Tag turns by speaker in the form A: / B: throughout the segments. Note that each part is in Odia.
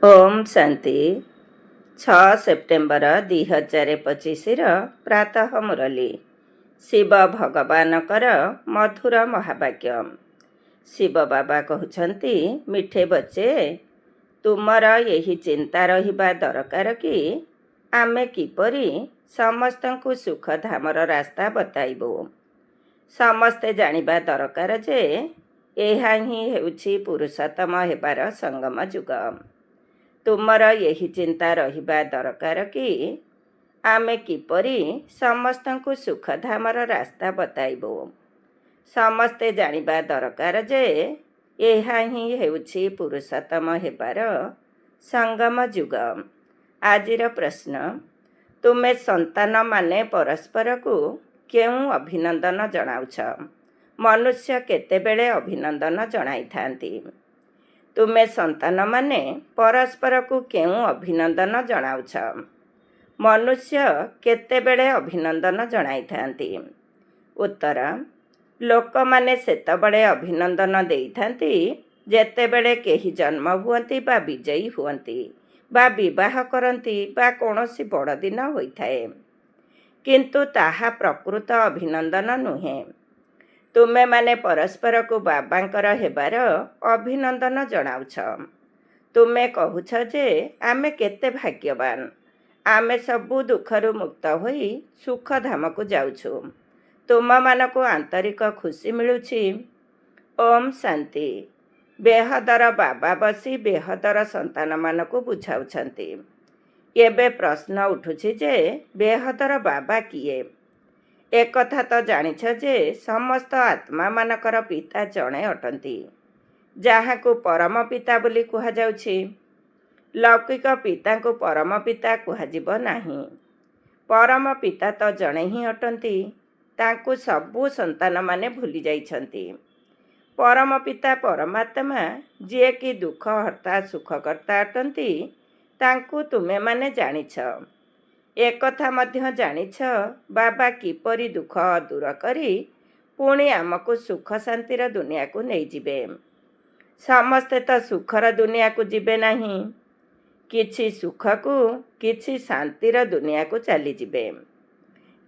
A: ଓମ୍ ଶାନ୍ତି 6 ସେପ୍ଟେମ୍ବର 2025ର ପ୍ରାତଃ ମୁରଲୀ। ଶିବ ଭଗବାନଙ୍କର ମଧୁର ମହାବାକ୍ୟ। ଶିବ ବାବା କହୁଛନ୍ତି, ମିଠେ ବଚ୍ଚେ, ତୁମର ଏହି ଚିନ୍ତା ରହିବା ଦରକାର କି ଆମେ କିପରି ସମସ୍ତଙ୍କୁ ସୁଖଧାମର ରାସ୍ତା ବତାଇବୁ। ସମସ୍ତେ ଜାଣିବା ଦରକାର ଯେ ଏହା ହିଁ ହେଉଛି ପୁରୁଷୋତ୍ତମ ହେବାର ସଙ୍ଗମ ଯୁଗ। ତୁମର ଏହି ଚିନ୍ତା ରହିବା ଦରକାର କି ଆମେ କିପରି ସମସ୍ତଙ୍କୁ ସୁଖଧାମର ରାସ୍ତା ବତାଇବୁ। ସମସ୍ତେ ଜାଣିବା ଦରକାର ଯେ ଏହା ହିଁ ହେଉଛି ପୁରୁଷୋତ୍ତମ ହେବାର ସଙ୍ଗମ ଯୁଗ। ଆଜିର ପ୍ରଶ୍ନ, ତୁମେ ସନ୍ତାନମାନେ ପରସ୍ପରକୁ କେଉଁ ଅଭିନନ୍ଦନ ଜଣାଉଛ? ମନୁଷ୍ୟ କେତେବେଳେ ଅଭିନନ୍ଦନ ଜଣାଇଥାନ୍ତି? ତୁମେ ସନ୍ତାନମାନେ ପରସ୍ପରକୁ କେଉଁ ଅଭିନନ୍ଦନ ଜଣାଉଛ? ମନୁଷ୍ୟ କେତେବେଳେ ଅଭିନନ୍ଦନ ଜଣାଇଥାନ୍ତି? ଉତ୍ତର, ଲୋକମାନେ ସେତେବେଳେ ଅଭିନନ୍ଦନ ଦେଇଥାନ୍ତି ଯେତେବେଳେ କେହି ଜନ୍ମ ହୁଅନ୍ତି ବା ବିଜୟୀ ହୁଅନ୍ତି ବା ବିବାହ କରନ୍ତି ବା କୌଣସି ବଡ଼ଦିନ ହୋଇଥାଏ। କିନ୍ତୁ ତାହା ପ୍ରକୃତ ଅଭିନନ୍ଦନ ନୁହେଁ। ତୁମେମାନେ ପରସ୍ପରକୁ ବାବାଙ୍କର ହେବାର ଅଭିନନ୍ଦନ ଜଣାଉଛ। ତୁମେ କହୁଛ ଯେ ଆମେ କେତେ ଭାଗ୍ୟବାନ, ଆମେ ସବୁ ଦୁଃଖରୁ ମୁକ୍ତ ହୋଇ ସୁଖଧାମକୁ ଯାଉଛୁ। ତୁମମାନଙ୍କୁ ଆନ୍ତରିକ ଖୁସି ମିଳୁଛି। ଓମ୍ ଶାନ୍ତି। ବେହଦର ବାବା ବସି ବେହଦର ସନ୍ତାନମାନଙ୍କୁ ବୁଝାଉଛନ୍ତି। ଏବେ ପ୍ରଶ୍ନ ଉଠୁଛି ଯେ ବେହଦର ବାବା କିଏ? ଏକଥା ତ ଜାଣିଛ ଯେ ସମସ୍ତ ଆତ୍ମାମାନଙ୍କର ପିତା ଜଣେ ଅଟନ୍ତି, ଯାହାକୁ ପରମ ପିତା ବୋଲି କୁହାଯାଉଛି। ଲୌକିକ ପିତାଙ୍କୁ ପରମ ପିତା କୁହାଯିବ ନାହିଁ। ପରମ ପିତା ତ ଜଣେ ହିଁ ଅଟନ୍ତି। ତାଙ୍କୁ ସବୁ ସନ୍ତାନମାନେ ଭୁଲି ଯାଇଛନ୍ତି। ପରମ ପିତା ପରମାତ୍ମା, ଯିଏକି ଦୁଃଖ ହର୍ତ୍ତା ସୁଖକର୍ତ୍ତା ଅଟନ୍ତି, ତାଙ୍କୁ ତୁମେମାନେ ଜାଣିଛ। ଏକଥା ମଧ୍ୟ ଜାଣିଛ ବାବା କିପରି ଦୁଃଖ ଦୂର କରି ପୁଣି ଆମକୁ ସୁଖ ଶାନ୍ତିର ଦୁନିଆକୁ ନେଇଯିବେ। ସମସ୍ତେ ତ ସୁଖର ଦୁନିଆକୁ ଯିବେ ନାହିଁ। କିଛି ସୁଖକୁ, କିଛି ଶାନ୍ତିର ଦୁନିଆକୁ ଚାଲିଯିବେ।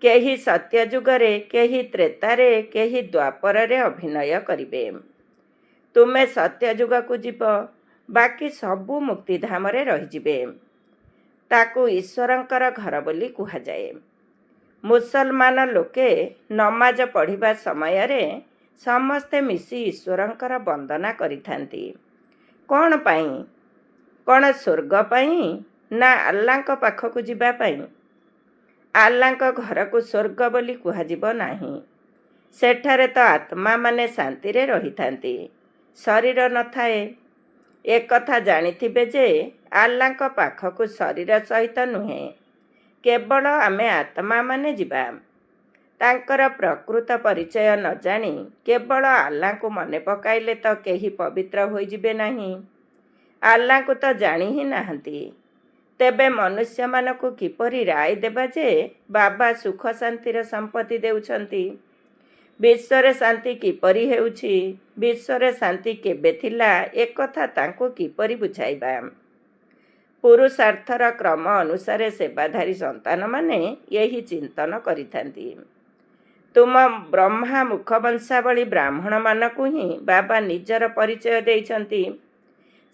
A: କେହି ସତ୍ୟ ଯୁଗରେ, କେହି ତ୍ରେତାରେ, କେହି ଦ୍ୱାପରରେ ଅଭିନୟ କରିବେ। ତୁମେ ସତ୍ୟ ଯୁଗକୁ ଯିବ, ବାକି ସବୁ ମୁକ୍ତିଧାମରେ ରହିଯିବେ। ତାକୁ ଈଶ୍ୱରଙ୍କର ଘର ବୋଲି କୁହାଯାଏ। ମୁସଲମାନ ଲୋକେ ନମାଜ ପଢ଼ିବା ସମୟରେ ସମସ୍ତେ ମିଶି ଈଶ୍ୱରଙ୍କର ବନ୍ଦନା କରିଥାନ୍ତି। କ'ଣ ପାଇଁ? କ'ଣ ସ୍ୱର୍ଗ ପାଇଁ ନା ଆଲ୍ଲାଙ୍କ ପାଖକୁ ଯିବା ପାଇଁ? ଆଲ୍ଲାଙ୍କ ଘରକୁ ସ୍ୱର୍ଗ ବୋଲି କୁହାଯିବ ନାହିଁ। ସେଠାରେ ତ ଆତ୍ମାମାନେ ଶାନ୍ତିରେ ରହିଥାନ୍ତି, ଶରୀର ନଥାଏ। ଏକଥା ଜାଣିଥିବେ ଯେ ଆଲ୍ଲାଙ୍କ ପାଖକୁ ଶରୀର ସହିତ ନୁହେଁ, କେବଳ ଆମେ ଆତ୍ମାମାନେ ଯିବା। ତାଙ୍କର ପ୍ରକୃତ ପରିଚୟ ନ ଜାଣି କେବଳ ଆଲ୍ଲାଙ୍କୁ ମନେ ପକାଇଲେ ତ କେହି ପବିତ୍ର ହୋଇଯିବେ ନାହିଁ। ଆଲ୍ଲାଙ୍କୁ ତ ଜାଣି ହିଁ ନାହାନ୍ତି। ତେବେ ମନୁଷ୍ୟମାନଙ୍କୁ କିପରି ରାୟ ଦେବା ଯେ ବାବା ସୁଖ ଶାନ୍ତିର ସମ୍ପତ୍ତି ଦେଉଛନ୍ତି? ବିଶ୍ୱରେ ଶାନ୍ତି କିପରି ହେଉଛି, ବିଶ୍ୱରେ ଶାନ୍ତି କେବେ ଥିଲା, ଏକଥା ତାଙ୍କୁ କିପରି ବୁଝାଇବା? ପୁରୁଷାର୍ଥର କ୍ରମ ଅନୁସାରେ ସେବାଧାରୀ ସନ୍ତାନମାନେ ଏହି ଚିନ୍ତନ କରିଥାନ୍ତି। ତୁମ ବ୍ରହ୍ମା ମୁଖବଂଶାବଳୀ ବ୍ରାହ୍ମଣମାନଙ୍କୁ ହିଁ ବାବା ନିଜର ପରିଚୟ ଦେଇଛନ୍ତି।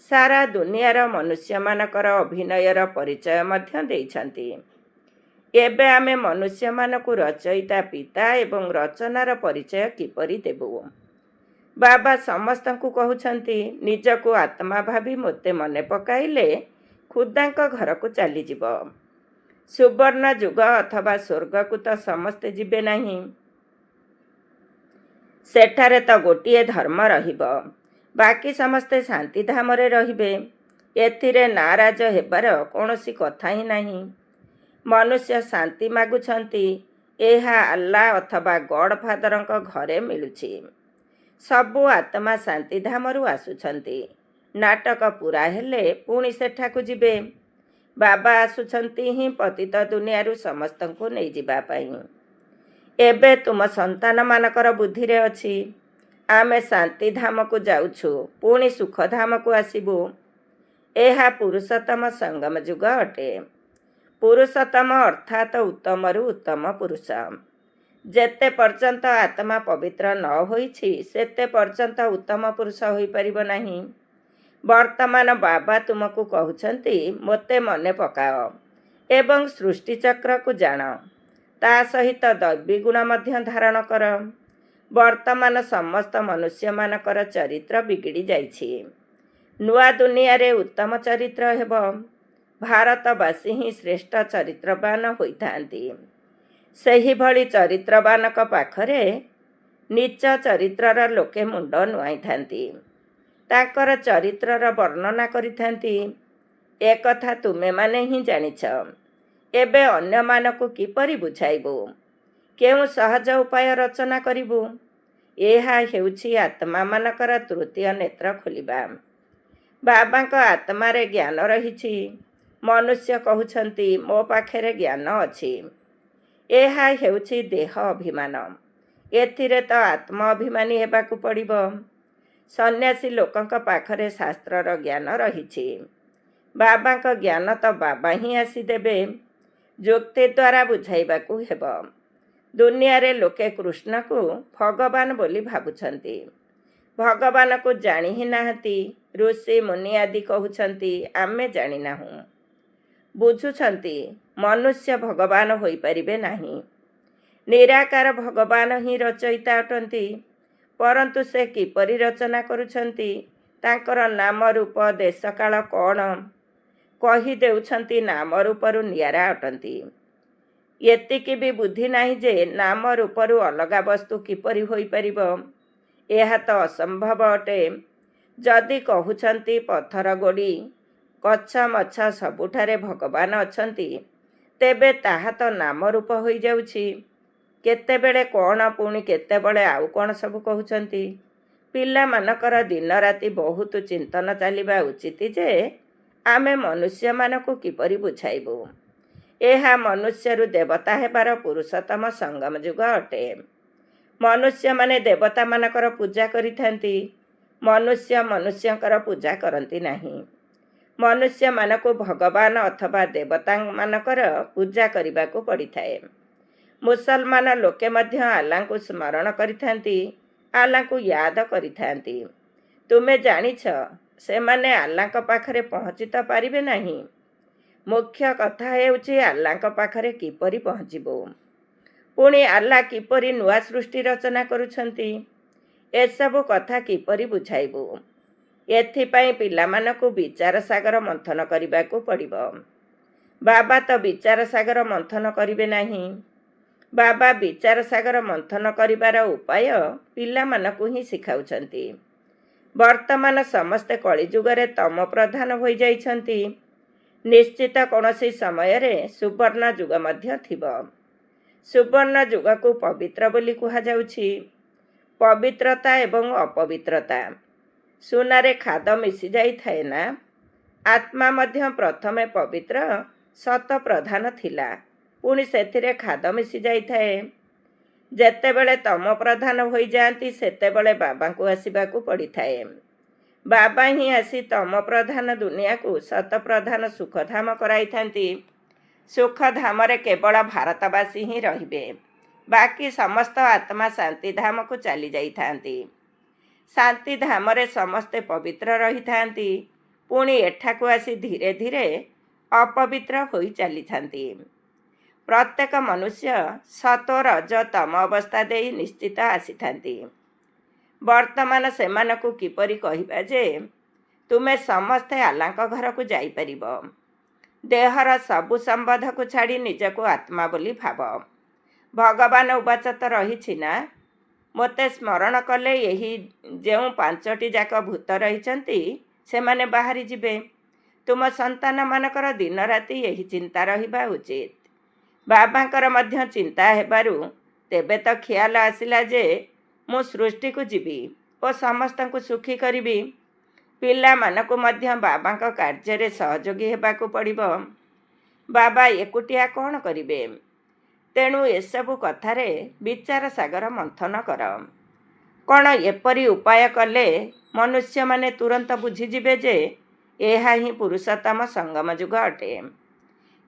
A: ସାରା ଦୁନିଆର ମନୁଷ୍ୟମାନଙ୍କର ଅଭିନୟର ପରିଚୟ ମଧ୍ୟ ଦେଇଛନ୍ତି। ଏବେ ଆମେ ମନୁଷ୍ୟମାନଙ୍କୁ ରଚୟିତା ପିତା ଏବଂ ରଚନାର ପରିଚୟ କିପରି ଦେବୁ? ବାବା ସମସ୍ତଙ୍କୁ କହୁଛନ୍ତି, ନିଜକୁ ଆତ୍ମା ଭାବି ମୋତେ ମନେ ପକାଇଲେ ଖୁଦାଙ୍କ ଘରକୁ ଚାଲିଯିବ। ସୁବର୍ଣ୍ଣ ଯୁଗ ଅଥବା ସ୍ୱର୍ଗକୁ ତ ସମସ୍ତେ ଯିବେ ନାହିଁ। ସେଠାରେ ତ ଗୋଟିଏ ଧର୍ମ ରହିବ, ବାକି ସମସ୍ତେ ଶାନ୍ତିଧାମରେ ରହିବେ। ଏଥିରେ ନାରାଜ ହେବାର କୌଣସି କଥା ହିଁ ନାହିଁ। ମନୁଷ୍ୟ ଶାନ୍ତି ମାଗୁଛନ୍ତି, ଏହା ଆଲ୍ଲା ଅଥବା ଗଡ଼ଫାଦରଙ୍କ ଘରେ ମିଳୁଛି। ସବୁ ଆତ୍ମା ଶାନ୍ତିଧାମରୁ ଆସୁଛନ୍ତି। ନାଟକ ପୂରା ହେଲେ ପୁଣି ସେଠାକୁ ଯିବେ। ବାବା ଆସୁଛନ୍ତି ହିଁ ପତିତ ଦୁନିଆରୁ ସମସ୍ତଙ୍କୁ ନେଇଯିବା ପାଇଁ। ଏବେ ତୁମ ସନ୍ତାନମାନଙ୍କର ବୁଦ୍ଧିରେ ଅଛି, ଆମେ ଶାନ୍ତିଧାମକୁ ଯାଉଛୁ, ପୁଣି ସୁଖଧାମକୁ ଆସିବୁ। ଏହା ପୁରୁଷୋତ୍ତମ ସଙ୍ଗମ ଯୁଗ ଅଟେ। ପୁରୁଷୋତ୍ତମ ଅର୍ଥାତ୍ ଉତ୍ତମରୁ ଉତ୍ତମ ପୁରୁଷ। ଯେତେ ପର୍ଯ୍ୟନ୍ତ ଆତ୍ମା ପବିତ୍ର ନ ହୋଇଛି ସେତେ ପର୍ଯ୍ୟନ୍ତ ଉତ୍ତମ ପୁରୁଷ ହୋଇପାରିବ ନାହିଁ। ବର୍ତ୍ତମାନ ବାବା ତୁମକୁ କହୁଛନ୍ତି, ମୋତେ ମନେ ପକାଅ ଏବଂ ସୃଷ୍ଟିଚକ୍ରକୁ ଜାଣ। ତା ସହିତ ଦୈବୀ ଗୁଣ ମଧ୍ୟ ଧାରଣ କର। ବର୍ତ୍ତମାନ ସମସ୍ତ ମନୁଷ୍ୟମାନଙ୍କର ଚରିତ୍ର ବିଗିଡ଼ି ଯାଇଛି। ନୂଆ ଦୁନିଆରେ ଉତ୍ତମ ଚରିତ୍ର ହେବ। ଭାରତବାସୀ ହିଁ ଶ୍ରେଷ୍ଠ ଚରିତ୍ରବାନ ହୋଇଥାନ୍ତି। ସେହିଭଳି ଚରିତ୍ରବାନଙ୍କ ପାଖରେ ନୀଚ ଚରିତ୍ରର ଲୋକେ ମୁଣ୍ଡ ନୁଆଇଥାନ୍ତି। ତାଙ୍କର ଚରିତ୍ରର ବର୍ଣ୍ଣନା କରିଥାନ୍ତି। ଏକଥା ତୁମେମାନେ ହିଁ ଜାଣିଛ। ଏବେ ଅନ୍ୟମାନଙ୍କୁ କିପରି ବୁଝାଇବୁ? କେଉଁ ସହଜ ଉପାୟ ରଚନା କରିବୁ? ଏହା ହେଉଛି ଆତ୍ମାମାନଙ୍କର ତୃତୀୟ ନେତ୍ର ଖୋଲିବା। ବାବାଙ୍କ ଆତ୍ମାରେ ଜ୍ଞାନ ରହିଛି। ମନୁଷ୍ୟ କହୁଛନ୍ତି, ମୋ ପାଖରେ ଜ୍ଞାନ ଅଛି। ଏହା ହେଉଛି ଦେହ ଅଭିମାନ। ଏଥିରେ ତ ଆତ୍ମ ଅଭିମାନୀ ହେବାକୁ ପଡ଼ିବ। ସନ୍ନ୍ୟାସୀ ଲୋକଙ୍କ ପାଖରେ ଶାସ୍ତ୍ରର ଜ୍ଞାନ ରହିଛି। ବାବାଙ୍କ ଜ୍ଞାନ ତ ବାବା ହିଁ ଆସି ଦେବେ। ଯୁକ୍ତି ଦ୍ୱାରା ବୁଝାଇବାକୁ ହେବ। ଦୁନିଆରେ ଲୋକେ କୃଷ୍ଣକୁ ଭଗବାନ ବୋଲି ଭାବୁଛନ୍ତି। ଭଗବାନକୁ ଜାଣି ହିଁ ନାହାନ୍ତି। ଋଷି ମୁନି ଆଦି କହୁଛନ୍ତି, ଆମେ ଜାଣିନାହୁଁ। ବୁଝୁଛନ୍ତି, ମନୁଷ୍ୟ ଭଗବାନ ହୋଇପାରିବେ ନାହିଁ। ନିରାକାର ଭଗବାନ ହିଁ ରଚୟିତା ଅଟନ୍ତି। ପରନ୍ତୁ ସେ କିପରି ରଚନା କରୁଛନ୍ତି? ତାଙ୍କର ନାମ ରୂପ ଦେଶକାଳ କ'ଣ? କହି ଦେଉଛନ୍ତି ନାମ ରୂପରୁ ନିଆରା ଅଟନ୍ତି। ଏତିକି ବି ବୁଦ୍ଧି ନାହିଁ ଯେ ନାମ ରୂପରୁ ଅଲଗା ବସ୍ତୁ କିପରି ହୋଇପାରିବ? ଏହା ତ ଅସମ୍ଭବ ଅଟେ। ଯଦି କହୁଛନ୍ତି ପଥର ଗୋଡ଼ି, ଗଛ ମଛ ସବୁଠାରେ ଭଗବାନ ଅଛନ୍ତି, ତେବେ ତାହା ତ ନାମ ରୂପ ହୋଇଯାଉଛି। କେତେବେଳେ କ'ଣ, ପୁଣି କେତେବେଳେ ଆଉ କ'ଣ ସବୁ କହୁଛନ୍ତି। ପିଲାମାନଙ୍କର ଦିନ ରାତି ବହୁତ ଚିନ୍ତନ ଚାଲିବା ଉଚିତ ଯେ ଆମେ ମନୁଷ୍ୟମାନଙ୍କୁ କିପରି ବୁଝାଇବୁ। ଏହା ମନୁଷ୍ୟରୁ ଦେବତା ହେବାର ପୁରୁଷୋତ୍ତମ ସଙ୍ଗମ ଯୁଗ ଅଟେ। ମନୁଷ୍ୟମାନେ ଦେବତାମାନଙ୍କର ପୂଜା କରିଥାନ୍ତି। ମନୁଷ୍ୟ ମନୁଷ୍ୟଙ୍କର ପୂଜା କରନ୍ତି ନାହିଁ। ମନୁଷ୍ୟମାନଙ୍କୁ ଭଗବାନ ଅଥବା ଦେବତାମାନଙ୍କର ପୂଜା କରିବାକୁ ପଡ଼ିଥାଏ। ମୁସଲମାନ ଲୋକେ ମଧ୍ୟ ଆଲ୍ଲାଙ୍କୁ ସ୍ମରଣ କରିଥାନ୍ତି, ଆଲ୍ଲାଙ୍କୁ ୟାଦ କରିଥାନ୍ତି। ତୁମେ ଜାଣିଛ, ସେମାନେ ଆଲ୍ଲାଙ୍କ ପାଖରେ ପହଞ୍ଚି ତ ପାରିବେ ନାହିଁ। ମୁଖ୍ୟ କଥା ହେଉଛି ଆଲ୍ଲାଙ୍କ ପାଖରେ କିପରି ପହଞ୍ଚିବୁ। ପୁଣି ଆଲ୍ଲା କିପରି ନୂଆ ସୃଷ୍ଟି ରଚନା କରୁଛନ୍ତି, ଏସବୁ କଥା କିପରି ବୁଝାଇବୁ? ଏଥିପାଇଁ ପିଲାମାନଙ୍କୁ ବିଚାର ସାଗର ମନ୍ଥନ କରିବାକୁ ପଡ଼ିବ। ବାବା ତ ବିଚାର ସାଗର ମନ୍ଥନ କରିବେ ନାହିଁ। ବାବା ବିଚାର ସାଗର ମନ୍ଥନ କରିବାର ଉପାୟ ପିଲାମାନଙ୍କୁ ହିଁ ଶିଖାଉଛନ୍ତି। ବର୍ତ୍ତମାନ ସମସ୍ତେ କଳିଯୁଗରେ ତମ ପ୍ରଧାନ ହୋଇଯାଇଛନ୍ତି। ନିଶ୍ଚିତ କୌଣସି ସମୟରେ ସୁବର୍ଣ୍ଣ ଯୁଗ ମଧ୍ୟ ଥିବ। ସୁବର୍ଣ୍ଣ ଯୁଗକୁ ପବିତ୍ର ବୋଲି କୁହାଯାଉଛି। ପବିତ୍ରତା ଏବଂ ଅପବିତ୍ରତା। ସୁନାରେ ଖାଦ ମିଶିଯାଇଥାଏ ନା? ଆତ୍ମା ମଧ୍ୟ ପ୍ରଥମେ ପବିତ୍ର ସତ ପ୍ରଧାନ ଥିଲା, ପୁଣି ସେଥିରେ ଖାଦ ମିଶିଯାଇଥାଏ। ଯେତେବେଳେ ତମ ପ୍ରଧାନ ହୋଇଯାଆନ୍ତି ସେତେବେଳେ ବାବାଙ୍କୁ ଆସିବାକୁ ପଡ଼ିଥାଏ। ବାବା ହିଁ ଆସି ତମ ପ୍ରଧାନ ଦୁନିଆକୁ ସତପ୍ରଧାନ ସୁଖଧାମ କରାଇଥାନ୍ତି। ସୁଖଧାମରେ କେବଳ ଭାରତବାସୀ ହିଁ ରହିବେ। ବାକି ସମସ୍ତ ଆତ୍ମା ଶାନ୍ତିଧାମକୁ ଚାଲି ଯାଇଥାନ୍ତି। ଶାନ୍ତିଧାମରେ ସମସ୍ତେ ପବିତ୍ର ରହିଥାନ୍ତି। ପୁଣି ଏଠାକୁ ଆସି ଧୀରେ ଧୀରେ ଅପବିତ୍ର ହୋଇ ଚାଲିଥାନ୍ତି। ପ୍ରତ୍ୟେକ ମନୁଷ୍ୟ ସତ ରଜ ତମ ଅବସ୍ଥା ଦେଇ ନିଶ୍ଚିତ ଆସିଥାନ୍ତି। ବର୍ତ୍ତମାନ ସେମାନଙ୍କୁ କିପରି କହିବା ଯେ ତୁମେ ସମସ୍ତେ ଆଲ୍ଲାଙ୍କ ଘରକୁ ଯାଇପାରିବ? ଦେହର ସବୁ ସମ୍ବନ୍ଧକୁ ଛାଡ଼ି ନିଜକୁ ଆତ୍ମା ବୋଲି ଭାବ। ଭଗବାନ ଉବାଚ ତ ରହିଛି ନା, ମୋତେ ସ୍ମରଣ କଲେ ଏହି ଯେଉଁ 5ଟି ଯାକ ଭୂତ ରହିଛନ୍ତି ସେମାନେ ବାହାରି ଯିବେ। ତୁମ ସନ୍ତାନମାନଙ୍କର ଦିନ ରାତି ଏହି ଚିନ୍ତା ରହିବା ଉଚିତ। ବାବାଙ୍କର ମଧ୍ୟ ଚିନ୍ତା ହେବାରୁ ତେବେ ତ ଖିଆଲ ଆସିଲା ଯେ ମୁଁ ସୃଷ୍ଟିକୁ ଯିବି ଓ ସମସ୍ତଙ୍କୁ ସୁଖୀ କରିବି। ପିଲାମାନଙ୍କୁ ମଧ୍ୟ ବାବାଙ୍କ କାର୍ଯ୍ୟରେ ସହଯୋଗୀ ହେବାକୁ ପଡ଼ିବ। ବାବା ଏକୁଟିଆ କ'ଣ କରିବେ? ତେଣୁ ଏସବୁ କଥାରେ ବିଚାର ସାଗର ମନ୍ଥନ କର। କ'ଣ ଏପରି ଉପାୟ କଲେ ମନୁଷ୍ୟମାନେ ତୁରନ୍ତ ବୁଝିଯିବେ ଯେ ଏହା ହିଁ ପୁରୁଷୋତ୍ତମ ସଙ୍ଗମ ଯୁଗ ଅଟେ।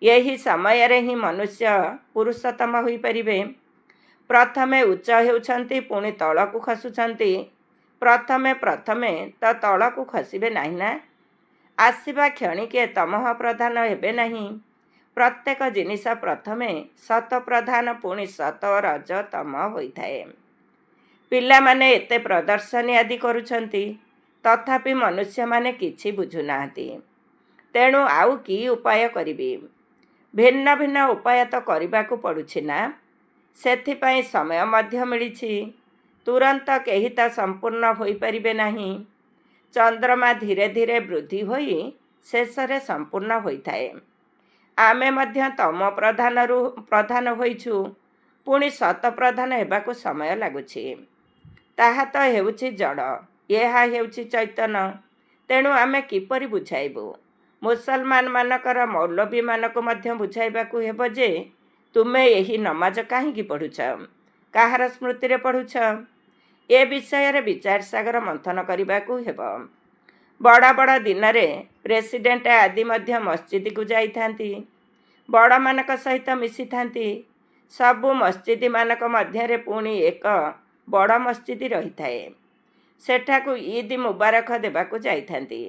A: ଏହି ସମୟରେ ହିଁ ମନୁଷ୍ୟ ପୁରୁଷୋତ୍ତମ ହୋଇପାରିବେ। ପ୍ରଥମେ ଉଚ୍ଚ ହେଉଛନ୍ତି, ପୁଣି ତଳକୁ ଖସୁଛନ୍ତି। ପ୍ରଥମେ ତ ତଳକୁ ଖସିବେ ନାହିଁ ନା। ଆସିବା କ୍ଷଣିକେ ତମଃ ପ୍ରଧାନ ହେବେ ନାହିଁ। ପ୍ରତ୍ୟେକ ଜିନିଷ ପ୍ରଥମେ ସତ ପ୍ରଧାନ, ପୁଣି ସତ ରଜ ତମ ହୋଇଥାଏ। ପିଲାମାନେ ଏତେ ପ୍ରଦର୍ଶନୀ ଆଦି କରୁଛନ୍ତି, ତଥାପି ମନୁଷ୍ୟମାନେ କିଛି ବୁଝୁନାହାନ୍ତି। ତେଣୁ ଆଉ କି ଉପାୟ କରିବି? ଭିନ୍ନ ଭିନ୍ନ ଉପାୟ ତ କରିବାକୁ ପଡ଼ୁଛି ନା। ସେଥିପାଇଁ ସମୟ ମଧ୍ୟ ମିଳିଛି। ତୁରନ୍ତ କେହି ତ ସମ୍ପୂର୍ଣ୍ଣ ହୋଇପାରିବେ ନାହିଁ। ଚନ୍ଦ୍ରମା ଧୀରେ ଧୀରେ ବୃଦ୍ଧି ହୋଇ ଶେଷରେ ସମ୍ପୂର୍ଣ୍ଣ ହୋଇଥାଏ। ଆମେ ମଧ୍ୟ ତମ ପ୍ରଧାନ ହୋଇଛୁ, ପୁଣି ଶତ ପ୍ରଧାନ ହେବାକୁ ସମୟ ଲାଗୁଛି। ତାହା ତ ହେଉଛି ଜଡ଼, ଏହା ହେଉଛି ଚୈତନ୍ୟ। ତେଣୁ ଆମେ କିପରି ବୁଝାଇବୁ? ମୁସଲମାନମାନଙ୍କର ମୌଲବୀମାନଙ୍କୁ ମଧ୍ୟ ବୁଝାଇବାକୁ ହେବ ଯେ ତୁମେ ଏହି ନମାଜ କାହିଁକି ପଢ଼ୁଛ, କାହାର ସ୍ମୃତିରେ ପଢ଼ୁଛ। ଏ ବିଷୟରେ ବିଚାର ସାଗର ମନ୍ଥନ କରିବାକୁ ହେବ। ବଡ଼ ବଡ଼ ଦିନରେ ପ୍ରେସିଡେଣ୍ଟ ଆଦି ମଧ୍ୟ ମସଜିଦକୁ ଯାଇଥାନ୍ତି, ବଡ଼ମାନଙ୍କ ସହିତ ମିଶିଥାନ୍ତି। ସବୁ ମସଜିଦମାନଙ୍କ ମଧ୍ୟରେ ପୁଣି ଏକ ବଡ଼ ମସଜିଦ ରହିଥାଏ। ସେଠାକୁ ଇଦ୍ ମୁବାରକ ଦେବାକୁ ଯାଇଥାନ୍ତି।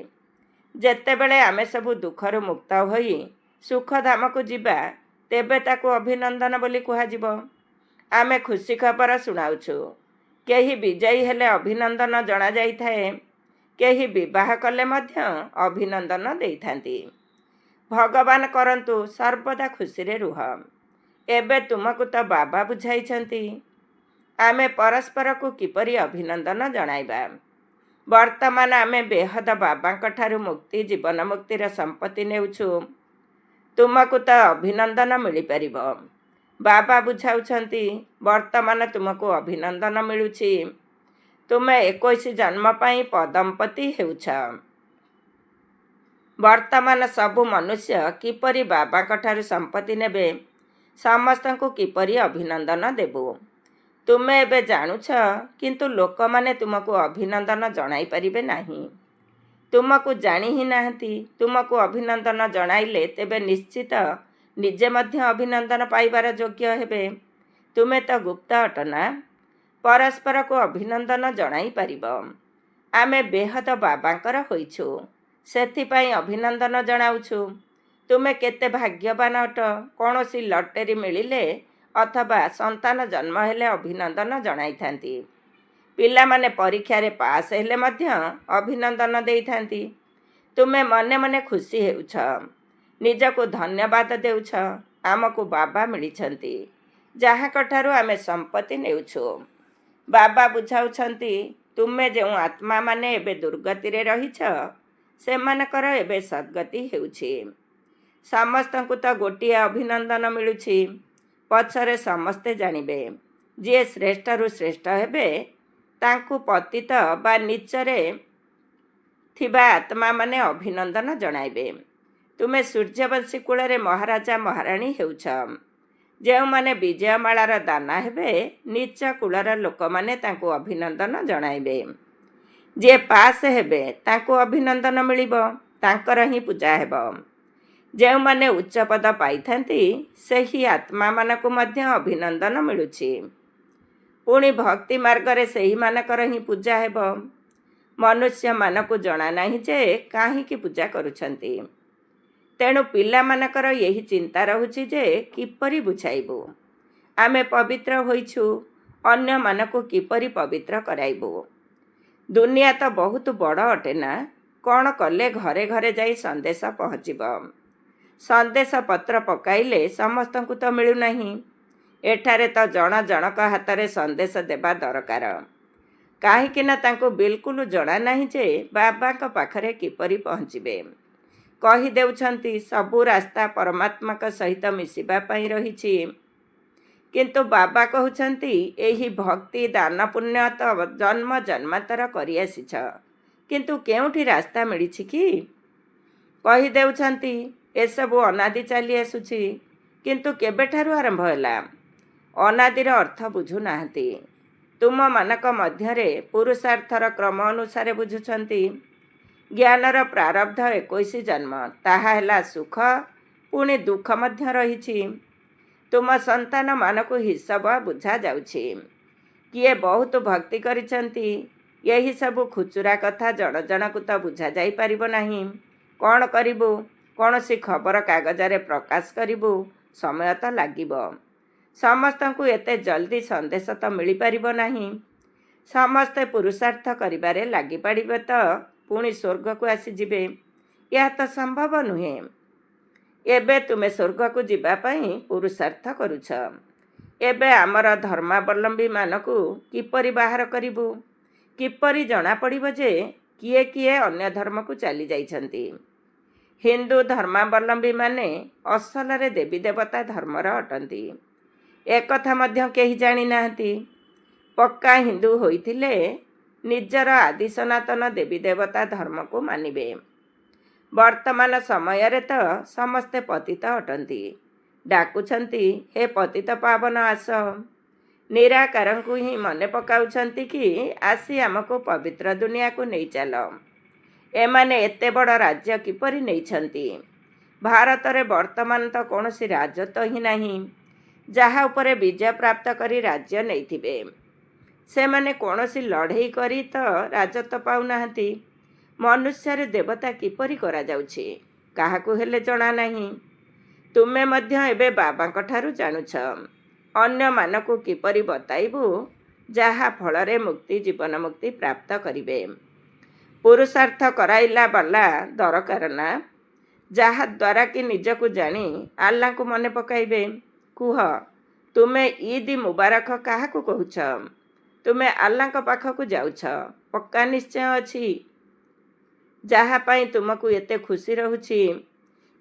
A: ଯେତେବେଳେ ଆମେ ସବୁ ଦୁଃଖରୁ ମୁକ୍ତ ହୋଇ ସୁଖଧାମକୁ ଯିବା, ତେବେ ତାକୁ ଅଭିନନ୍ଦନ ବୋଲି କୁହାଯିବ। ଆମେ ଖୁସି ଖବର ଶୁଣାଉଛୁ। କେହି ବିଜୟୀ ହେଲେ ଅଭିନନ୍ଦନ ଜଣାଯାଇଥାଏ। କେହି ବିବାହ କଲେ ମଧ୍ୟ ଅଭିନନ୍ଦନ ଦେଇଥାନ୍ତି। ଭଗବାନ କରନ୍ତୁ ସର୍ବଦା ଖୁସିରେ ରୁହ। ଏବେ ତୁମକୁ ତ ବାବା ବୁଝାଇଛନ୍ତି। ଆମେ ପରସ୍ପରକୁ କିପରି ଅଭିନନ୍ଦନ ଜଣାଇବା? ବର୍ତ୍ତମାନ ଆମେ ବେହଦ ବାବାଙ୍କ ଠାରୁ ମୁକ୍ତି, ଜୀବନ ମୁକ୍ତିର ସମ୍ପତ୍ତି ନେଉଛୁ। ତୁମକୁ ତ ଅଭିନନ୍ଦନ ମିଳିପାରିବ। ବାବା ବୁଝାଉଛନ୍ତି, ବର୍ତ୍ତମାନ ତୁମକୁ ଅଭିନନ୍ଦନ ମିଳୁଛି। ତୁମେ 21 ଜନ୍ମ ପାଇଁ ପଦମ୍ପତି ହେଉଛ। ବର୍ତ୍ତମାନ ସବୁ ମନୁଷ୍ୟ କିପରି ବାବାଙ୍କ ଠାରୁ ସମ୍ପତ୍ତି ନେବେ, ସମସ୍ତଙ୍କୁ କିପରି ଅଭିନନ୍ଦନ ଦେବୁ, ତୁମେ ଏବେ ଜାଣୁଛ। କିନ୍ତୁ ଲୋକମାନେ ତୁମକୁ ଅଭିନନ୍ଦନ ଜଣାଇ ପାରିବେ ନାହିଁ। ତୁମକୁ ଜାଣି ହିଁ ନାହାନ୍ତି। ତୁମକୁ ଅଭିନନ୍ଦନ ଜଣାଇଲେ ତେବେ ନିଶ୍ଚିତ ନିଜେ ମଧ୍ୟ ଅଭିନନ୍ଦନ ପାଇବାର ଯୋଗ୍ୟ ହେବେ। ତୁମେ ତ ଗୁପ୍ତ ଅଟ ନା, ପରସ୍ପରକୁ ଅଭିନନ୍ଦନ ଜଣାଇ ପାରିବ। ଆମେ ବେହଦ ବାବାଙ୍କର ହୋଇଛୁ, ସେଥିପାଇଁ ଅଭିନନ୍ଦନ ଜଣାଉଛୁ। ତୁମେ କେତେ ଭାଗ୍ୟବାନ ଅଟ। କୌଣସି ଲଟେରୀ ମିଳିଲେ ଅଥବା ସନ୍ତାନ ଜନ୍ମ ହେଲେ ଅଭିନନ୍ଦନ ଜଣାଇଥାନ୍ତି। ପିଲାମାନେ ପରୀକ୍ଷାରେ ପାସ୍ ହେଲେ ମଧ୍ୟ ଅଭିନନ୍ଦନ ଦେଇଥାନ୍ତି। ତୁମେ ମନେ ମନେ ଖୁସି ହେଉଛ, ନିଜକୁ ଧନ୍ୟବାଦ ଦେଉଛ। ଆମକୁ ବାବା ମିଳିଛନ୍ତି, ଯାହାଙ୍କଠାରୁ ଆମେ ସମ୍ପତ୍ତି ନେଉଛୁ। ବାବା ବୁଝାଉଛନ୍ତି, ତୁମେ ଯେଉଁ ଆତ୍ମାମାନେ ଏବେ ଦୁର୍ଗତିରେ ରହିଛ, ସେମାନଙ୍କର ଏବେ ସଦ୍ଗତି ହେଉଛି। ସମସ୍ତଙ୍କୁ ତ ଗୋଟିଏ ଅଭିନନ୍ଦନ ମିଳୁଛି। ପଛରେ ସମସ୍ତେ ଜାଣିବେ। ଯିଏ ଶ୍ରେଷ୍ଠରୁ ଶ୍ରେଷ୍ଠ ହେବେ, ତାଙ୍କୁ ପତିତ ବା ନୀଚରେ ଥିବା ଆତ୍ମାମାନେ ଅଭିନନ୍ଦନ ଜଣାଇବେ। ତୁମେ ସୂର୍ଯ୍ୟବଂଶୀ କୂଳରେ ମହାରାଜା ମହାରାଣୀ ହେଉଛ। ଯେଉଁମାନେ ବିଜୟମାଳାର ଦାନା ହେବେ, ନୀଚ କୂଳର ଲୋକମାନେ ତାଙ୍କୁ ଅଭିନନ୍ଦନ ଜଣାଇବେ। ଯିଏ ପାସ୍ ହେବେ, ତାଙ୍କୁ ଅଭିନନ୍ଦନ ମିଳିବ, ତାଙ୍କର ହିଁ ପୂଜା ହେବ। ଯେଉଁମାନେ ଉଚ୍ଚ ପଦ ପାଇଥାନ୍ତି, ସେହି ଆତ୍ମାମାନଙ୍କୁ ମଧ୍ୟ ଅଭିନନ୍ଦନ ମିଳୁଛି। ପୁଣି ଭକ୍ତି ମାର୍ଗରେ ସେହିମାନଙ୍କର ହିଁ ପୂଜା ହେବ। ମନୁଷ୍ୟମାନଙ୍କୁ ଜଣା ନାହିଁ ଯେ କାହିଁକି ପୂଜା କରୁଛନ୍ତି। ତେଣୁ ପିଲାମାନଙ୍କର ଏହି ଚିନ୍ତା ରହୁଛି ଯେ କିପରି ବୁଝାଇବୁ। ଆମେ ପବିତ୍ର ହୋଇଛୁ, ଅନ୍ୟମାନଙ୍କୁ କିପରି ପବିତ୍ର କରାଇବୁ। ଦୁନିଆ ତ ବହୁତ ବଡ଼ ଅଟେ ନା। କ'ଣ କଲେ ଘରେ ଘରେ ଯାଇ ସନ୍ଦେଶ ପହଞ୍ଚିବ? ସନ୍ଦେଶ ପତ୍ର ପକାଇଲେ ସମସ୍ତଙ୍କୁ ତ ମିଳୁନାହିଁ। ଏଠାରେ ତ ଜଣ ଜଣକ ହାତରେ ସନ୍ଦେଶ ଦେବା ଦରକାର। କାହିଁକି ନା ତାଙ୍କୁ ବିଲକୁଲ ଜଣା ନାହିଁ ଯେ ବାବାଙ୍କ ପାଖରେ କିପରି ପହଞ୍ଚିବେ। କହିଦେଉଛନ୍ତି ସବୁ ରାସ୍ତା ପରମାତ୍ମାଙ୍କ ସହିତ ମିଶିବା ପାଇଁ ରହିଛି। କିନ୍ତୁ ବାବା କହୁଛନ୍ତି, ଏହି ଭକ୍ତି ଦାନ ପୁଣ୍ୟ ତ ଜନ୍ମ ଜନ୍ମାନ୍ତର କରିଆସିଛ, କିନ୍ତୁ କେଉଁଠି ରାସ୍ତା ମିଳିଛି କି? କହିଦେଉଛନ୍ତି ଏସବୁ ଅନାଦି ଚାଲି ଆସୁଛି, କିନ୍ତୁ କେବେଠାରୁ ଆରମ୍ଭ ହେଲା? ଅନାଦିର ଅର୍ଥ ବୁଝୁନାହାନ୍ତି। ତୁମମାନଙ୍କ ମଧ୍ୟରେ ପୁରୁଷାର୍ଥର କ୍ରମ ଅନୁସାରେ ବୁଝୁଛନ୍ତି। ଜ୍ଞାନର ପ୍ରାରବ୍ଧ 21 ଜନ୍ମ, ତାହା ହେଲା ସୁଖ, ପୁଣି ଦୁଃଖ ମଧ୍ୟ ରହିଛି। ତୁମ ସନ୍ତାନମାନଙ୍କୁ ହିସାବ ବୁଝାଯାଉଛି। କିଏ ବହୁତ ଭକ୍ତି କରିଛନ୍ତି, ଏହିସବୁ ଖୁଚୁରା କଥା ଜଣ ଜଣକୁ ତ ବୁଝାଯାଇପାରିବ ନାହିଁ। କ'ଣ କରିବୁ? କୌଣସି ଖବରକାଗଜରେ ପ୍ରକାଶ କରିବୁ, ସମୟ ତ ଲାଗିବ। ସମସ୍ତଙ୍କୁ ଏତେ ଜଲ୍ଦି ସନ୍ଦେଶ ତ ମିଳିପାରିବ ନାହିଁ। ସମସ୍ତେ ପୁରୁଷାର୍ଥ କରିବାରେ ଲାଗିପଡ଼ିବେ ତ ପୁଣି ସ୍ୱର୍ଗକୁ ଆସିଯିବେ। ଏହା ତ ସମ୍ଭବ ନୁହେଁ। ଏବେ ତୁମେ ସ୍ୱର୍ଗକୁ ଯିବା ପାଇଁ ପୁରୁଷାର୍ଥ କରୁଛ। ଏବେ ଆମର ଧର୍ମାବଲମ୍ବୀମାନଙ୍କୁ କିପରି ବାହାର କରିବୁ? କିପରି ଜଣାପଡ଼ିବ ଯେ କିଏ କିଏ ଅନ୍ୟ ଧର୍ମକୁ ଚାଲି ଯାଇଛନ୍ତି? ହିନ୍ଦୁ ଧର୍ମାବଲମ୍ବୀମାନେ ଅସଲରେ ଦେବୀ ଦେବତା ଧର୍ମର ଅଟନ୍ତି, ଏକଥା ମଧ୍ୟ କେହି ଜାଣିନାହାନ୍ତି। ପକ୍କା ହିନ୍ଦୁ ହୋଇଥିଲେ ନିଜର ଆଦି ସନାତନ ଦେବୀ ଦେବତା ଧର୍ମକୁ ମାନିବେ। ବର୍ତ୍ତମାନ ସମୟରେ ତ ସମସ୍ତେ ପତିତ ଅଟନ୍ତି, ଡାକୁଛନ୍ତି, ହେ ପତିତ ପାବନ ଆସ। ନିରାକାରଙ୍କୁ ହିଁ ମନେ ପକାଉଛନ୍ତି କି ଆସି ଆମକୁ ପବିତ୍ର ଦୁନିଆକୁ ନେଇ ଚାଲ। ଏମାନେ ଏତେ ବଡ଼ ରାଜ୍ୟ କିପରି ନେଇଛନ୍ତି? ଭାରତରେ ବର୍ତ୍ତମାନ ତ କୌଣସି ରାଜତ୍ୱ ହିଁ ନାହିଁ। ଯାହା ଉପରେ ବିଜୟ ପ୍ରାପ୍ତ କରି ରାଜ୍ୟ ନେଇଥିବେ, ସେମାନେ କୌଣସି ଲଢ଼େଇ କରି ତ ରାଜତ୍ୱ ପାଉନାହାନ୍ତି। ମନୁଷ୍ୟରୁ ଦେବତା କିପରି କରାଯାଉଛି, କାହାକୁ ହେଲେ ଜଣା ନାହିଁ। ତୁମେ ମଧ୍ୟ ଏବେ ବାବାଙ୍କ ଠାରୁ ଜାଣୁଛ। ଅନ୍ୟମାନଙ୍କୁ କିପରି ବତାଇବୁ, ଯାହା ଫଳରେ ମୁକ୍ତି, ଜୀବନ ମୁକ୍ତି ପ୍ରାପ୍ତ କରିବେ। ପୁରୁଷାର୍ଥ କରାଇଲା ବାଲା ଦରକାର ନା, ଯାହାଦ୍ୱାରା କି ନିଜକୁ ଜାଣି ଆଲ୍ଲାଙ୍କୁ ମନେ ପକାଇବେ। କୁହ, ତୁମେ ଇଦ୍ ମୁବାରକ କାହାକୁ କହୁଛ? ତୁମେ ଆଲ୍ଲାଙ୍କ ପାଖକୁ ଯାଉଛ, ପକ୍କା ନିଶ୍ଚୟ ଅଛି। ଯାହା ପାଇଁ ତୁମକୁ ଏତେ ଖୁସି ରହୁଛି,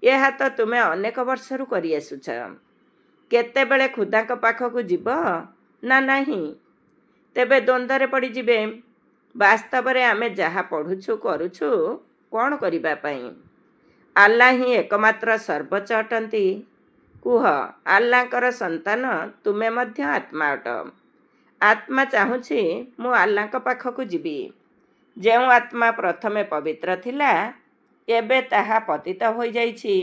A: ଏହା ତ ତୁମେ ଅନେକ ବର୍ଷରୁ କରିଆସୁଛ। କେତେବେଳେ ଖୁଦାଙ୍କ ପାଖକୁ ଯିବ ନା ନାହିଁ, ତେବେ ଦ୍ୱନ୍ଦ୍ୱରେ ପଡ଼ିଯିବେ। ବାସ୍ତବରେ ଆମେ ଯାହା ପଢ଼ୁଛୁ କରୁଛୁ କ'ଣ କରିବା ପାଇଁ? ଆଲ୍ଲା ହିଁ ଏକମାତ୍ର ସର୍ବୋଚ୍ଚ ଅଟନ୍ତି। କୁହ, ଆଲ୍ଲାଙ୍କର ସନ୍ତାନ ତୁମେ ମଧ୍ୟ ଆତ୍ମା ଅଟ। ଆତ୍ମା ଚାହୁଁଛି ମୁଁ ଆଲ୍ଲାଙ୍କ ପାଖକୁ ଯିବି। ଯେଉଁ ଆତ୍ମା ପ୍ରଥମେ ପବିତ୍ର ଥିଲା, ଏବେ ତାହା ପତିତ ହୋଇଯାଇଛି।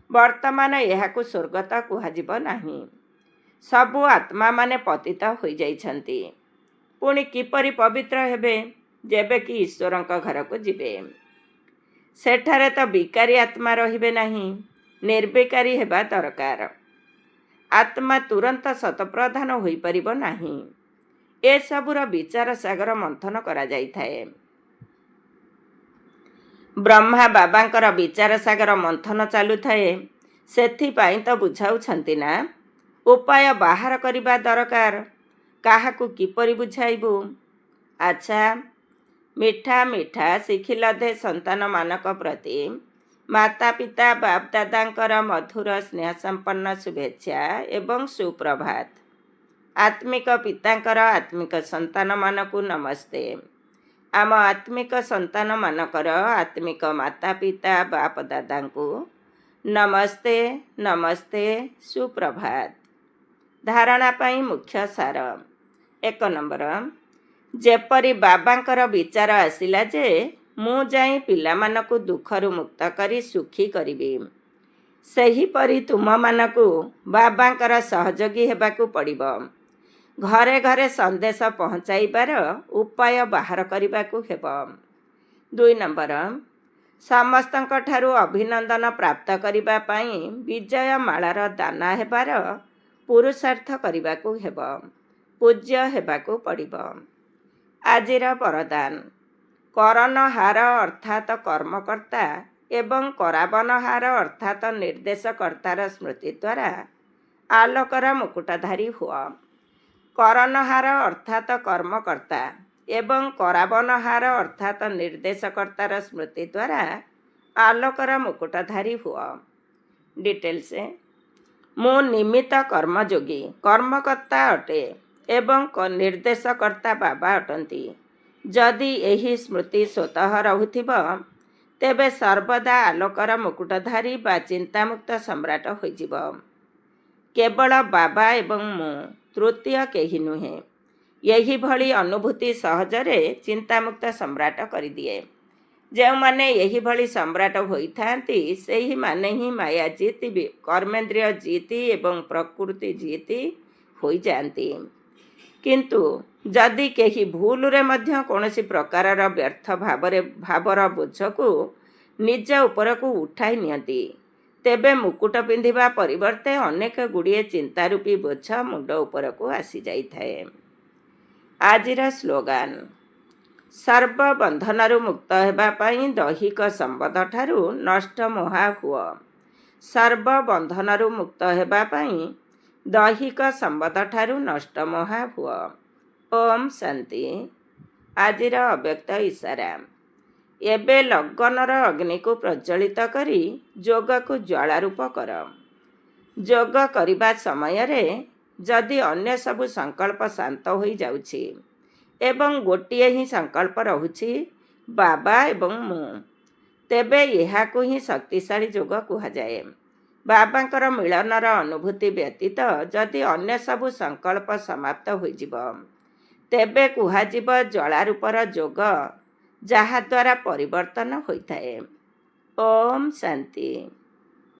A: ବର୍ତ୍ତମାନ ଏହାକୁ ସ୍ୱର୍ଗ ତ କୁହାଯିବ ନାହିଁ। ସବୁ ଆତ୍ମାମାନେ ପତିତ ହୋଇଯାଇଛନ୍ତି। ପୁଣି କିପରି ପବିତ୍ର ହେବେ, ଯେବେ କି ଈଶ୍ୱରଙ୍କ ଘରକୁ ଯିବେ? ସେଠାରେ ତ ବିକାରୀ ଆତ୍ମା ରହିବେ ନାହିଁ। ନିର୍ବିକାରୀ ହେବା ଦରକାର। ଆତ୍ମା ତୁରନ୍ତ ଶତପ୍ରଧାନ ହୋଇପାରିବ ନାହିଁ। ଏସବୁର ବିଚାର ସାଗର ମନ୍ଥନ କରାଯାଇଥାଏ। ବ୍ରହ୍ମା ବାବାଙ୍କର ବିଚାର ସାଗର ମନ୍ଥନ ଚାଲୁଥାଏ। ସେଥିପାଇଁ ତ ବୁଝାଉଛନ୍ତି ନା। ଉପାୟ ବାହାର କରିବା ଦରକାର। କାହାକୁ କିପରି ବୁଝାଇବୁ? ଆଚ୍ଛା, ମିଠା ମିଠା ଶିଖିଲଧେ ସନ୍ତାନମାନଙ୍କ ପ୍ରତି ମାତା ପିତା ବାପ ଦାଦାଙ୍କର ମଧୁର ସ୍ନେହସମ୍ପନ୍ନ ଶୁଭେଚ୍ଛା ଏବଂ ସୁପ୍ରଭାତ। ଆତ୍ମିକ ପିତାଙ୍କର ଆତ୍ମିକ ସନ୍ତାନମାନଙ୍କୁ ନମସ୍ତେ। ଆମ ଆତ୍ମିକ ସନ୍ତାନମାନଙ୍କର ଆତ୍ମିକ ମାତା ପିତା ବାପ ଦାଦାଙ୍କୁ ନମସ୍ତେ ନମସ୍ତେ, ସୁପ୍ରଭାତ। ଧାରଣା ପାଇଁ ମୁଖ୍ୟ ସାର। 1 ନମ୍ବର, ଯେପରି ବାବାଙ୍କର ବିଚାର ଆସିଲା ଯେ ମୁଁ ଯାଇ ପିଲାମାନଙ୍କୁ ଦୁଃଖରୁ ମୁକ୍ତ କରି ସୁଖୀ କରିବି, ସେହିପରି ତୁମମାନଙ୍କୁ ବାବାଙ୍କର ସହଯୋଗୀ ହେବାକୁ ପଡ଼ିବ। ଘରେ ଘରେ ସନ୍ଦେଶ ପହଞ୍ଚାଇବାର ଉପାୟ ବାହାର କରିବାକୁ ହେବ। 2 ନମ୍ବର, ସମସ୍ତଙ୍କ ଠାରୁ ଅଭିନନ୍ଦନ ପ୍ରାପ୍ତ କରିବା ପାଇଁ ବିଜୟମାଳାର ଦାନା ହେବାର ପୁରୁଷାର୍ଥ କରିବାକୁ ହେବ। ପୂଜ୍ୟ ହେବାକୁ ପଡ଼ିବ। ଆଜିର ବରଦାନ। କରନହାର ଅର୍ଥାତ୍ କର୍ମକର୍ତ୍ତା ଏବଂ କରାବନହାର ଅର୍ଥାତ୍ ନିର୍ଦ୍ଦେଶକର୍ତ୍ତାର ସ୍ମୃତି ଦ୍ୱାରା ଆଲୋକର ମୁକୁଟଧାରୀ ହୁଅ। କରନହାର ଅର୍ଥାତ୍ କର୍ମକର୍ତ୍ତା ଏବଂ କରାବନହାର ଅର୍ଥାତ୍ ନିର୍ଦ୍ଦେଶକର୍ତ୍ତାର ସ୍ମୃତି ଦ୍ୱାରା ଆଲୋକର ମୁକୁଟଧାରୀ ହୁଅ। ଡିଟେଲ୍ସ। ମୁଁ ନିମିତ୍ତ କର୍ମଯୋଗୀ କର୍ମକର୍ତ୍ତା ଅଟେ ଏବଂ ନିର୍ଦ୍ଦେଶକର୍ତ୍ତା ବାବା ଅଟନ୍ତି। ଯଦି ଏହି ସ୍ମୃତି ସ୍ୱତଃ ରହୁଥିବ, ତେବେ ସର୍ବଦା ଆଲୋକର ମୁକୁଟଧାରୀ ବା ଚିନ୍ତାମୁକ୍ତ ସମ୍ରାଟ ହୋଇଯିବ। କେବଳ ବାବା ଏବଂ ମୁଁ, ତୃତୀୟ କେହି ନୁହେଁ। ଏହିଭଳି ଅନୁଭୂତି ସହଜରେ ଚିନ୍ତାମୁକ୍ତ ସମ୍ରାଟ କରିଦିଏ। ଯେଉଁମାନେ ଏହିଭଳି ସମ୍ରାଟ ହୋଇଥାନ୍ତି ସେହିମାନେ ହିଁ ମାୟା ଜିତି, କର୍ମେନ୍ଦ୍ରିୟ ଜିତି ଏବଂ ପ୍ରକୃତି ଜିତି ହୋଇଯାଆନ୍ତି। କିନ୍ତୁ ଯଦି କେହି ଭୁଲରେ ମଧ୍ୟ କୌଣସି ପ୍ରକାରର ବ୍ୟର୍ଥ ଭାବର ବୋଝକୁ ନିଜ ଉପରକୁ ଉଠାଇ ନିଅନ୍ତି, ତେବେ ମୁକୁଟ ପିନ୍ଧିବା ପରିବର୍ତ୍ତେ ଅନେକ ଗୁଡ଼ିଏ ଚିନ୍ତାରୂପୀ ବୋଝ ମୁଣ୍ଡ ଉପରକୁ ଆସିଯାଇଥାଏ। ଆଜିର ସ୍ଲୋଗାନ, ସର୍ବ ବନ୍ଧନରୁ ମୁକ୍ତ ହେବା ପାଇଁ ଦୈହିକ ସମ୍ବନ୍ଧଠାରୁ ନଷ୍ଟ ମୋହା ହୁଅ। ସର୍ବ ବନ୍ଧନରୁ ମୁକ୍ତ ହେବା ପାଇଁ ଦୈହିକ ସମ୍ବନ୍ଧଠାରୁ ନଷ୍ଟ ମୋହା ହୁଅ। ଓମ୍ ଶାନ୍ତି। ଆଜିର ଅବ୍ୟକ୍ତ ଇଶାରା, ଏବେ ଲଗନର ଅଗ୍ନିକୁ ପ୍ରଜ୍ୱଳିତ କରି ଯୋଗକୁ ଜ୍ୱାଳାରୂପ କର। ଯୋଗ କରିବା ସମୟରେ ଯଦି ଅନ୍ୟ ସବୁ ସଂକଳ୍ପ ଶାନ୍ତ ହୋଇଯାଉଛି ଏବଂ ଗୋଟିଏ ହିଁ ସଂକଳ୍ପ ରହୁଛି, ବାବା ଏବଂ ମୁଁ, ତେବେ ଏହାକୁ ହିଁ ଶକ୍ତିଶାଳୀ ଯୋଗ କୁହାଯାଏ। ବାବାଙ୍କର ମିଳନର ଅନୁଭୂତି ବ୍ୟତୀତ ଯଦି ଅନ୍ୟ ସବୁ ସଂକଳ୍ପ ସମାପ୍ତ ହୋଇଯିବ, ତେବେ କୁହାଯିବ ଜ୍ୱାଳାରୂପର ଯୋଗ, ଯାହାଦ୍ୱାରା ପରିବର୍ତ୍ତନ ହୋଇଥାଏ। ଓମ୍ ଶାନ୍ତି।